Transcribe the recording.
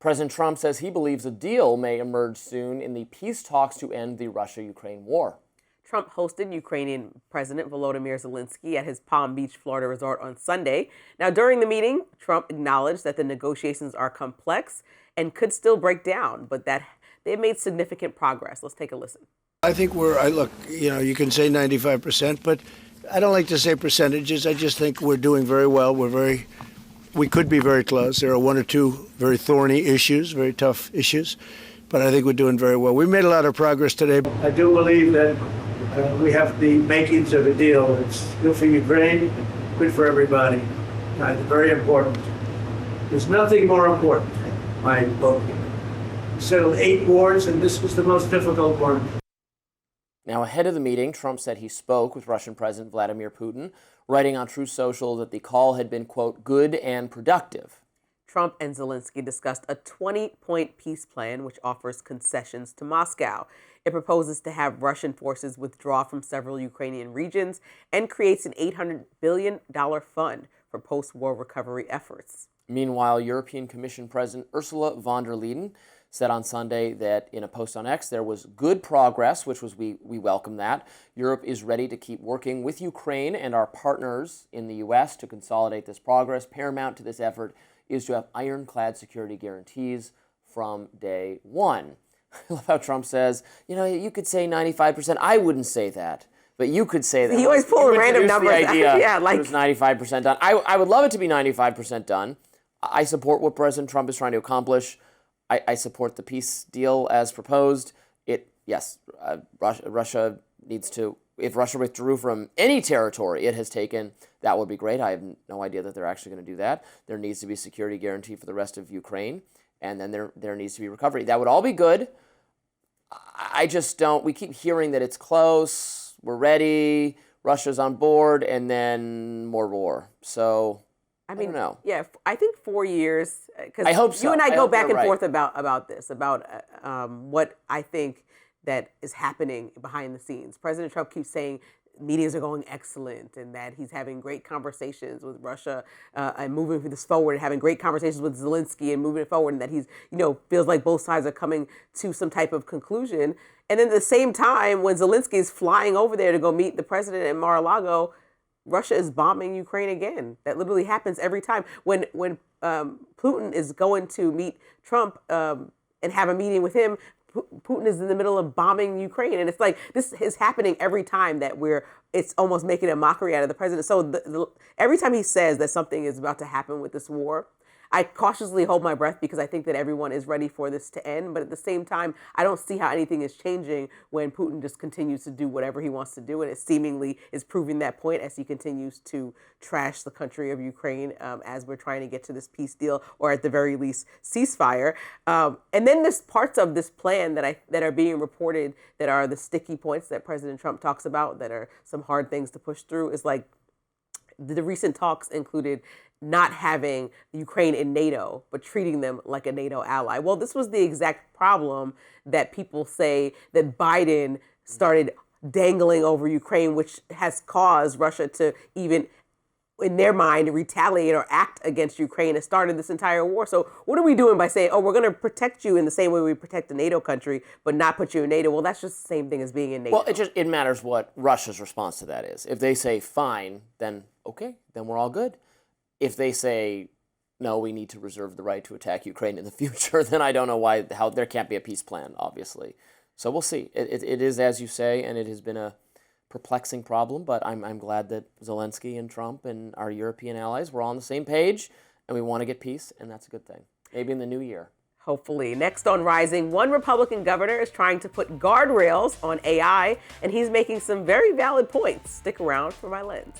President Trump says he believes a deal may emerge soon in the peace talks to end the Russia-Ukraine war. Trump hosted Ukrainian President Volodymyr Zelensky at his Palm Beach, Florida resort on Sunday. Now, during the meeting, Trump acknowledged that the negotiations are complex and could still break down, but that they've made significant progress. Let's take a listen. I think you can say 95%, but I don't like to say percentages. I just think we're doing very well. We could be very close. There are one or two very thorny issues, very tough issues, but I think we're doing very well. We made a lot of progress today. I do believe that we have the makings of a deal. It's good for Ukraine, good for everybody. Very important. There's nothing more important, my opinion. We settled 8 wars, and this was the most difficult one. Now, ahead of the meeting, Trump said he spoke with Russian President Vladimir Putin, writing on Truth Social that the call had been, quote, good and productive. Trump and Zelensky discussed a 20-point peace plan which offers concessions to Moscow. It proposes to have Russian forces withdraw from several Ukrainian regions and creates an $800 billion fund for post-war recovery efforts. Meanwhile, European Commission President Ursula von der Leyen said on Sunday that in a post on X there was good progress, which was we welcome that. Europe is ready to keep working with Ukraine and our partners in the U.S. to consolidate this progress. Paramount to this effort is to have ironclad security guarantees from day one. I love how Trump says, you could say 95%. I wouldn't say that, but you could say that. He always pulls random numbers. The idea yeah, it was 95% done. I would love it to be 95% done. I support what President Trump is trying to accomplish. I support the peace deal as proposed. Russia needs to, if Russia withdrew from any territory it has taken, that would be great. I have no idea that they're actually going to do that. There needs to be a security guarantee for the rest of Ukraine, and then there needs to be recovery. That would all be good. I just don't, we keep hearing that it's close, we're ready, Russia's on board, and then more war. So, I don't know. Yeah, I think 4 years. I hope so. You and I go back and forth about this, about what I think that is happening behind the scenes. President Trump keeps saying meetings are going excellent and that he's having great conversations with Russia and moving this forward, and having great conversations with Zelensky and moving it forward, and that he's, feels like both sides are coming to some type of conclusion. And then at the same time, when Zelensky is flying over there to go meet the president in Mar-a-Lago, Russia is bombing Ukraine again. That literally happens every time. When Putin is going to meet Trump and have a meeting with him, Putin is in the middle of bombing Ukraine. And it's like, this is happening every time that it's almost making a mockery out of the president. So every time he says that something is about to happen with this war, I cautiously hold my breath because I think that everyone is ready for this to end. But at the same time, I don't see how anything is changing when Putin just continues to do whatever he wants to do. And it seemingly is proving that point as he continues to trash the country of Ukraine as we're trying to get to this peace deal, or at the very least ceasefire. And then there's parts of this plan that are being reported that are the sticky points that President Trump talks about, that are some hard things to push through. Is like the recent talks included not having Ukraine in NATO, but treating them like a NATO ally. Well, this was the exact problem that people say that Biden started dangling over Ukraine, which has caused Russia to even, in their mind, retaliate or act against Ukraine and started this entire war. So what are we doing by saying, we're going to protect you in the same way we protect a NATO country, but not put you in NATO? Well, that's just the same thing as being in NATO. Well, it matters what Russia's response to that is. If they say fine, then okay, then we're all good. If they say, no, we need to reserve the right to attack Ukraine in the future, then I don't know how there can't be a peace plan, obviously. So we'll see. It is, as you say, and it has been a perplexing problem, but I'm glad that Zelensky and Trump and our European allies were on the same page, and we want to get peace, and that's a good thing. Maybe in the new year. Hopefully. Next on Rising, one Republican governor is trying to put guardrails on AI, and he's making some very valid points. Stick around for my lens.